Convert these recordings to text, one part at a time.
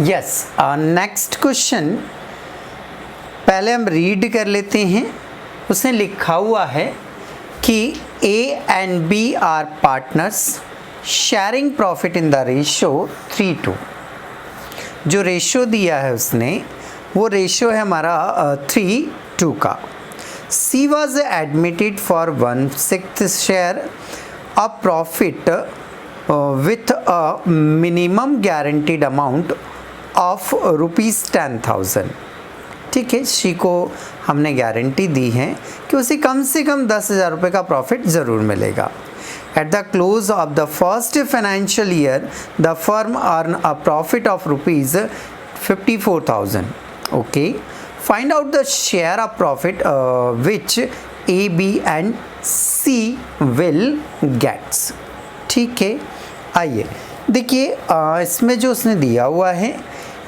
Yes, next question पहले हम read कर लेते हैं। उसने लिखा हुआ है कि A and B are partners sharing profit in the ratio 3:2। जो रेशियो दिया है उसने वो रेशियो है हमारा 3:2 का। C was admitted for 1/6 share of profit with a minimum guaranteed amount of ₹10,000। ठीक है, सी को हमने गारंटी दी है कि उसे कम से कम 10,000 रुपये का प्रॉफिट ज़रूर मिलेगा। At the close of the first financial year, the firm earned a profit of ₹54,000. Okay, find out the share of profit which A, B and C will get. ठीक है, आइए देखिए इसमें जो उसने दिया हुआ है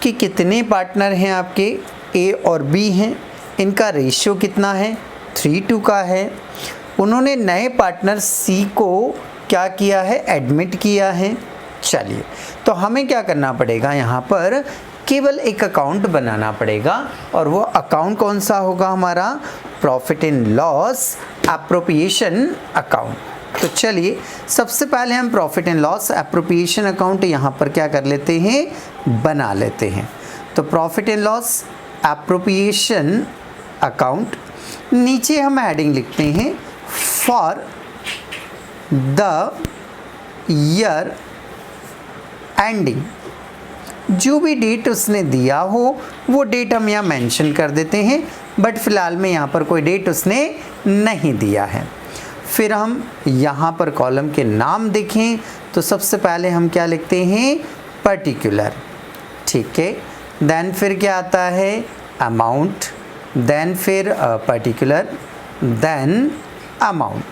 कि कितने पार्टनर हैं आपके A और B हैं, इनका रेशियो कितना है 3:2 का है। उन्होंने नए पार्टनर C को क्या किया है, एडमिट किया है। चलिए, तो हमें क्या करना पड़ेगा, यहाँ पर केवल एक अकाउंट बनाना पड़ेगा और वो अकाउंट कौन सा होगा हमारा, profit and loss appropriation account. तो चलिए सबसे पहले हम profit and loss appropriation account यहाँ पर क्या कर लेते हैं, बना लेते हैं। तो profit and loss appropriation account, नीचे हम हेडिंग लिखते हैं फॉर द ईयर एंडिंग। जो भी डेट उसने दिया हो वो डेट हम यहाँ मेंशन कर देते हैं, बट फिलहाल में यहाँ पर कोई डेट उसने नहीं दिया है। फिर हम यहाँ पर कॉलम के नाम देखें तो सबसे पहले हम क्या लिखते हैं, पर्टिकुलर। ठीक है, देन फिर क्या आता है, अमाउंट, देन फिर पर्टिकुलर, देन अमाउंट,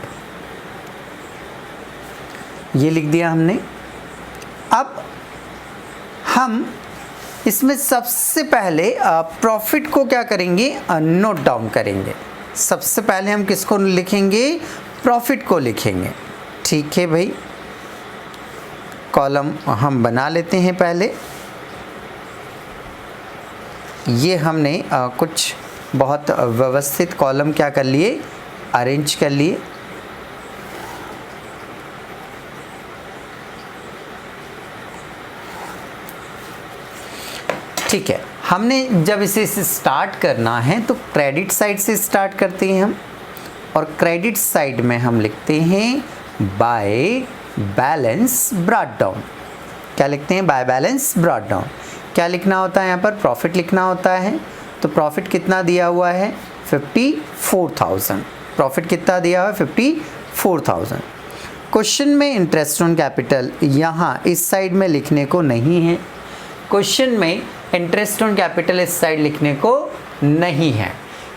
ये लिख दिया हमने। अब हम इसमें सबसे पहले प्रॉफिट को क्या करेंगे, नोट डाउन करेंगे। सबसे पहले हम किसको लिखेंगे, प्रॉफिट को लिखेंगे। ठीक है भाई, कॉलम हम बना लेते हैं पहले। ये हमने कुछ बहुत व्यवस्थित कॉलम क्या कर लिए, अरेंज कर लिए। ठीक है, हमने जब इसे स्टार्ट करना है तो क्रेडिट साइड से स्टार्ट करते हैं हम, और क्रेडिट साइड में हम लिखते हैं बाय बैलेंस ब्रॉट डाउन। क्या लिखते हैं, बाय बैलेंस ब्रॉट डाउन। क्या लिखना होता है यहाँ पर, प्रॉफिट लिखना होता है। तो प्रॉफिट कितना दिया हुआ है, 54,000। प्रॉफिट कितना दिया हुआ है, 54,000। क्वेश्चन में इंटरेस्ट ऑन कैपिटल यहाँ इस साइड में लिखने को नहीं है। क्वेश्चन में इंटरेस्ट ऑन कैपिटल इस साइड लिखने को नहीं है।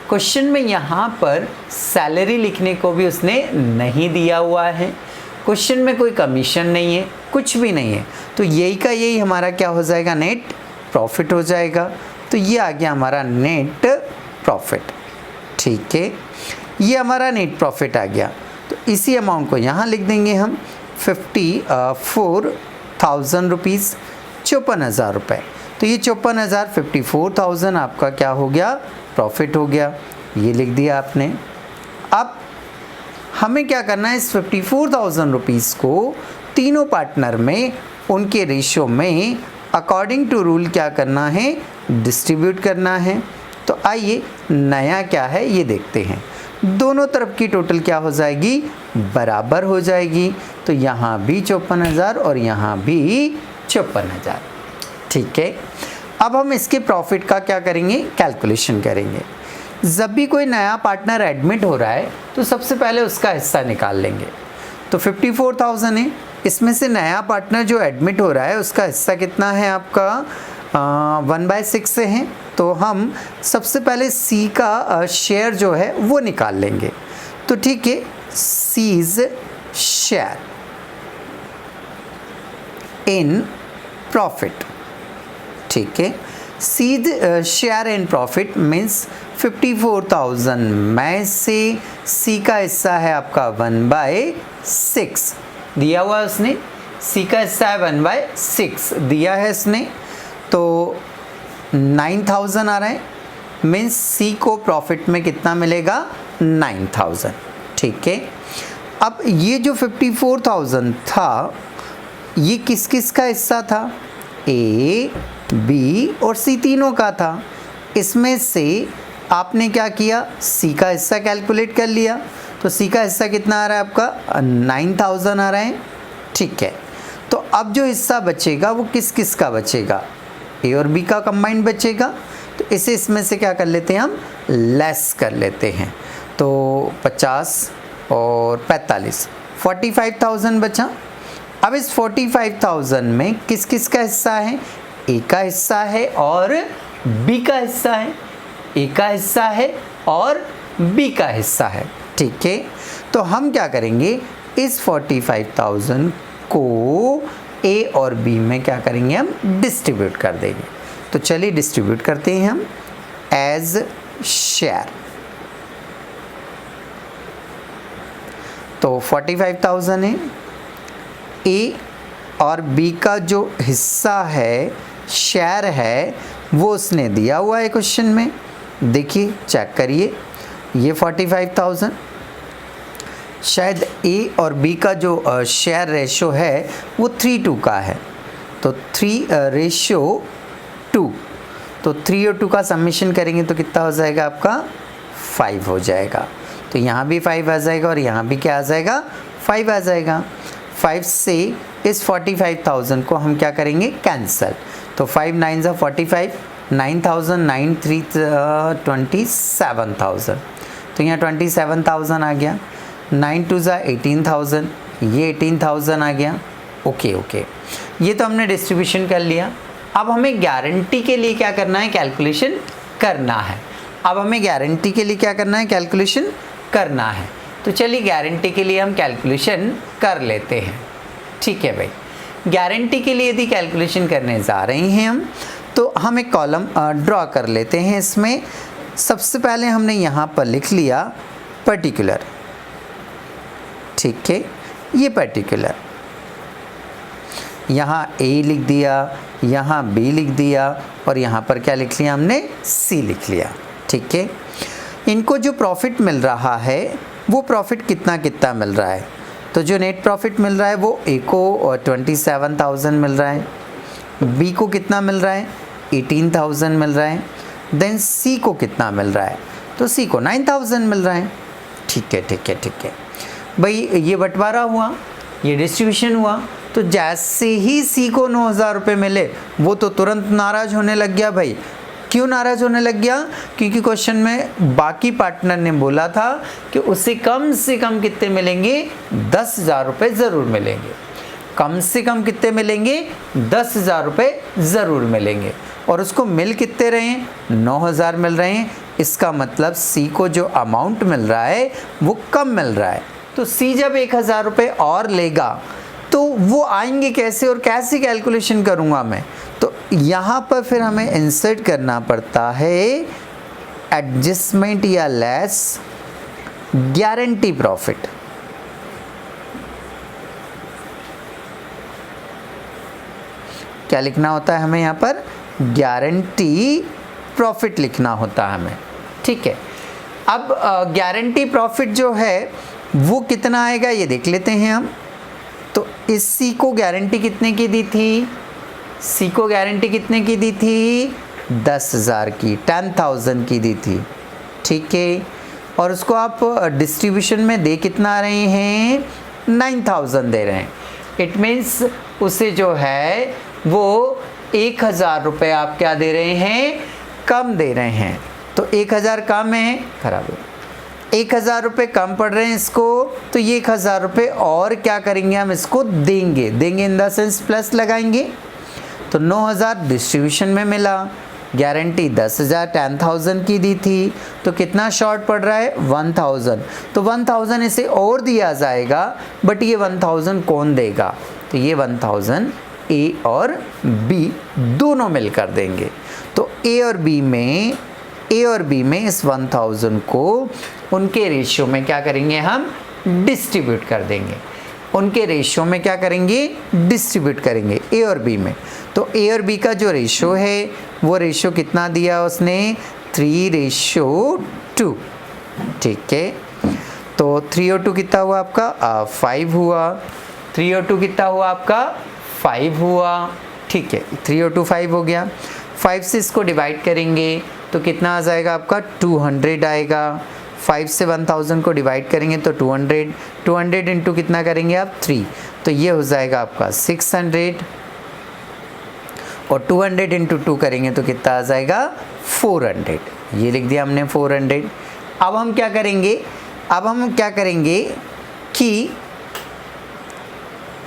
क्वेश्चन में यहाँ पर सैलरी लिखने को भी उसने नहीं दिया हुआ है। क्वेश्चन में कोई कमीशन नहीं है, कुछ भी नहीं है। तो यही का यही हमारा क्या हो जाएगा, नेट प्रॉफिट हो जाएगा। तो ये आ गया हमारा नेट प्रॉफिट। ठीक है, ये हमारा नेट प्रॉफिट आ गया। तो इसी अमाउंट को यहाँ लिख देंगे हम 54,000 रुपीज़, 54,000 रुपये। तो ये 54,000 54,000 आपका क्या हो गया, प्रॉफिट हो गया। ये लिख दिया आपने। अब हमें क्या करना है, इस 54,000 रुपीज़ को तीनों पार्टनर में उनके रेशियो में अकॉर्डिंग टू रूल क्या करना है, डिस्ट्रीब्यूट करना है। तो आइए नया क्या है ये देखते हैं। दोनों तरफ की टोटल क्या हो जाएगी, बराबर हो जाएगी। तो यहाँ भी 54,000 और यहाँ भी 54,000। ठीक है, अब हम इसके प्रॉफिट का क्या करेंगे, कैलकुलेशन करेंगे। जब भी कोई नया पार्टनर एडमिट हो रहा है तो सबसे पहले उसका हिस्सा निकाल लेंगे। तो 54,000 है, इसमें से नया पार्टनर जो एडमिट हो रहा है उसका हिस्सा कितना है आपका, 1/6 से है। तो हम सबसे पहले सी का शेयर जो है वो निकाल लेंगे। तो ठीक है, सीज शेयर इन प्रॉफिट। ठीक है, सीध शेयर इन प्रॉफिट मीन्स 54,000 में से सी का हिस्सा है आपका 1/6 दिया हुआ उसने। सी का हिस्सा है 1/6 दिया है इसने। तो 9,000 आ रहा है, मीन्स सी को प्रॉफिट में कितना मिलेगा 9,000। ठीक है, अब ये जो 54,000 था ये किस किस का हिस्सा था, ए बी और सी तीनों का था। इसमें से आपने क्या किया, सी का हिस्सा कैलकुलेट कर लिया, तो सी का हिस्सा कितना आ रहा है आपका 9,000 आ रहा है। ठीक है, तो अब जो हिस्सा बचेगा वो किस किस का बचेगा, ए और बी का कंबाइंड बचेगा। तो इसे इसमें से क्या कर लेते हैं हम, लेस कर लेते हैं। तो 50 और 45, 45,000 बचा। अब इस 45,000 में किस किस का हिस्सा है, ए का हिस्सा है और बी का हिस्सा है, ए का हिस्सा है और बी का हिस्सा है। ठीक है, तो हम क्या करेंगे, इस 45,000 को ए और बी में क्या करेंगे, हम डिस्ट्रीब्यूट कर देंगे। तो चलिए डिस्ट्रीब्यूट करते हैं हम एज शेयर। तो 45,000 है, ए और बी का जो हिस्सा है, शेयर है, वो उसने दिया हुआ है क्वेश्चन में। देखिए चेक करिए, ये 45,000, शायद ए और बी का जो शेयर रेशो है वो 3:2 का है, तो 3:2, तो 3 और 2 का समेशन करेंगे तो कितना हो जाएगा आपका 5 हो जाएगा। तो यहाँ भी 5 आ जाएगा और यहाँ भी क्या आ जाएगा 5 आ जाएगा। 5 से इस 45,000 को हम क्या करेंगे, कैंसल। तो 5 9 ज़ा 45, 9,000, 9 3 27,000, तो यहाँ 27,000 आ गया। 9 2 ज़ा 18,000, ये 18,000 आ गया। ओके ओके, ये तो हमने डिस्ट्रीब्यूशन कर लिया। अब हमें गारंटी के लिए क्या करना है, कैलकुलेशन करना है। अब हमें गारंटी के लिए क्या करना है, कैलकुलेशन करना है। तो चलिए गारंटी के लिए हम कैलकुलेशन कर लेते हैं। ठीक है भाई, गारंटी के लिए यदि कैलकुलेशन करने जा रहे हैं हम, तो हम एक कॉलम ड्रॉ कर लेते हैं। इसमें सबसे पहले हमने यहाँ पर लिख लिया पर्टिकुलर। ठीक है, ये पर्टिकुलर, यहाँ ए लिख दिया, यहाँ बी लिख दिया और यहाँ पर क्या लिख लिया हमने, सी लिख लिया। ठीक है, इनको जो प्रॉफिट मिल रहा है वो प्रॉफिट कितना कितना मिल रहा है, तो जो नेट प्रॉफिट मिल रहा है वो ए को 27,000 मिल रहा है, बी को कितना मिल रहा है 18,000 मिल रहा है, देन सी को कितना मिल रहा है, तो सी को 9,000 मिल रहा है। ठीक है ठीक है ठीक है भाई, ये बंटवारा हुआ, ये डिस्ट्रीब्यूशन हुआ। तो जैसे ही सी को 9,000 रुपये मिले वो तो तुरंत नाराज़ होने लग गया भाई। क्यों नाराज़ होने लग गया, क्योंकि क्वेश्चन में बाकी पार्टनर ने बोला था कि उसे कम से कम कितने मिलेंगे, 10,000 रुपये ज़रूर मिलेंगे। कम से कम कितने मिलेंगे, 10,000 रुपये ज़रूर मिलेंगे, और उसको मिल कितने रहे हैं, 9,000 मिल रहे हैं। इसका मतलब सी को जो अमाउंट मिल रहा है वो कम मिल रहा है। तो सी जब 1,000 रुपये और लेगा तो वो आएंगे कैसे और कैसे कैलकुलेशन करूँगा मैं, तो यहाँ पर फिर हमें इंसर्ट करना पड़ता है एडजस्टमेंट या लेस गारंटी प्रॉफिट। क्या लिखना होता है हमें यहाँ पर, गारंटी प्रॉफिट लिखना होता है हमें। ठीक है, अब गारंटी प्रॉफिट जो है वो कितना आएगा ये देख लेते हैं हम। तो इस सी को गारंटी कितने की दी थी, सी को गारंटी कितने की दी थी, 10,000 की, 10,000 की दी थी। ठीक है, और उसको आप डिस्ट्रीब्यूशन में दे कितना रहे हैं, 9,000 दे रहे हैं। इट मीन्स उसे जो है वो 1,000 रुपये आप क्या दे रहे हैं, कम दे रहे हैं। तो 1,000 कम है, खराब है, 1,000 रुपये कम पड़ रहे हैं इसको, तो ये 1,000 रुपये और क्या करेंगे हम इसको देंगे, देंगे इन द सेंस प्लस लगाएंगे। तो 9,000 डिस्ट्रीब्यूशन में मिला, गारंटी 10,000 10,000 की दी थी, तो कितना शॉर्ट पड़ रहा है 1,000। तो 1,000 इसे और दिया जाएगा, बट ये 1,000 कौन देगा, तो ये 1,000 ए और बी दोनों मिलकर देंगे। तो ए और बी में इस 1,000 को उनके रेशियो में क्या करेंगे, हम डिस्ट्रीब्यूट कर देंगे। उनके रेशियो में क्या करेंगे, डिस्ट्रीब्यूट करेंगे ए और बी में। तो ए और बी का जो रेशियो है वो रेशियो कितना दिया उसने, 3:2। ठीक है, तो 3 और 2 कितना हुआ आपका 5 हुआ। 3 और 2 कितना हुआ आपका 5 हुआ। ठीक है, 3 और 2 5 हो गया। 5 से इसको डिवाइड करेंगे तो कितना आ जाएगा आपका 200 आएगा। 5 से 1000 को डिवाइड करेंगे तो 200, 200 इंटू कितना करेंगे आप 3, तो ये हो जाएगा आपका 600, और 200 इंटू 2 करेंगे तो कितना आ जाएगा 400। ये लिख दिया हमने 400। अब हम क्या करेंगे कि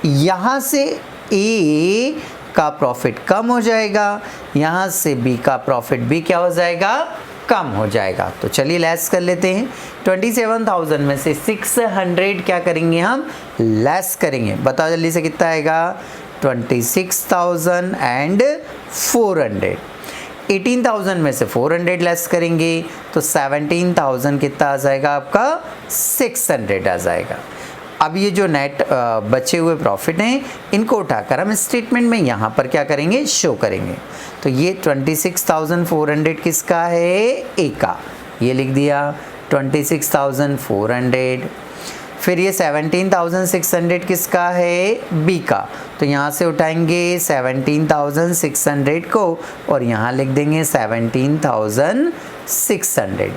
यहाँ से ए का प्रॉफिट कम हो जाएगा, यहाँ से बी का प्रॉफिट भी क्या हो जाएगा, कम हो जाएगा। तो चलिए लेस कर लेते हैं। 27,000 में से 600 क्या करेंगे हम, लेस करेंगे। बताओ जल्दी से कितना आएगा, 26,400। 18,000 में से 400 लेस करेंगे तो 17,000 कितना आ जाएगा आपका 600 आ जाएगा। अब ये जो नेट बचे हुए प्रॉफिट हैं इनको उठाकर हम स्टेटमेंट में यहाँ पर क्या करेंगे, शो करेंगे। तो ये 26,400 किसका है, ए का, ये लिख दिया 26,400। फिर ये 17,600 किसका है, बी का, तो यहाँ से उठाएंगे 17,600 को और यहाँ लिख देंगे 17,600।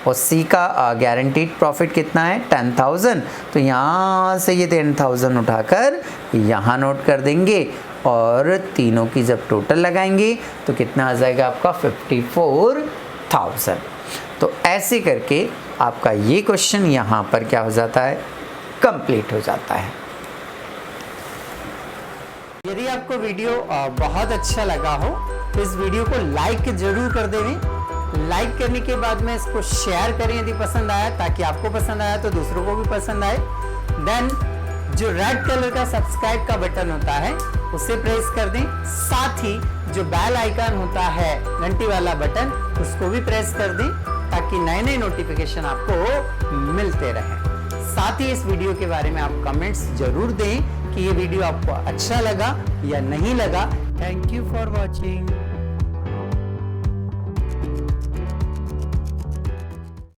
और सी का गारंटीड प्रॉफिट कितना है 10,000, तो यहाँ से ये 10,000 उठाकर यहाँ नोट कर देंगे और तीनों की जब टोटल लगाएंगे तो कितना आ जाएगा आपका 54,000। तो ऐसे करके आपका ये क्वेश्चन यहाँ पर क्या हो जाता है, कंप्लीट हो जाता है। यदि आपको वीडियो बहुत अच्छा लगा हो तो इस वीडियो को लाइक जरूर कर देवें। लाइक करने के बाद में इसको शेयर करें यदि पसंद आया, ताकि आपको पसंद आया तो दूसरों को भी पसंद आए। देन जो रेड कलर का सब्सक्राइब का बटन होता है उसे प्रेस कर दें। साथ ही जो बेल आइकन होता है घंटी वाला बटन, उसको भी प्रेस कर दें ताकि नए नए नोटिफिकेशन आपको मिलते रहें। साथ ही इस वीडियो के बारे में आप कमेंट्स जरूर दें कि ये वीडियो आपको अच्छा लगा या नहीं लगा। Thank you for watching.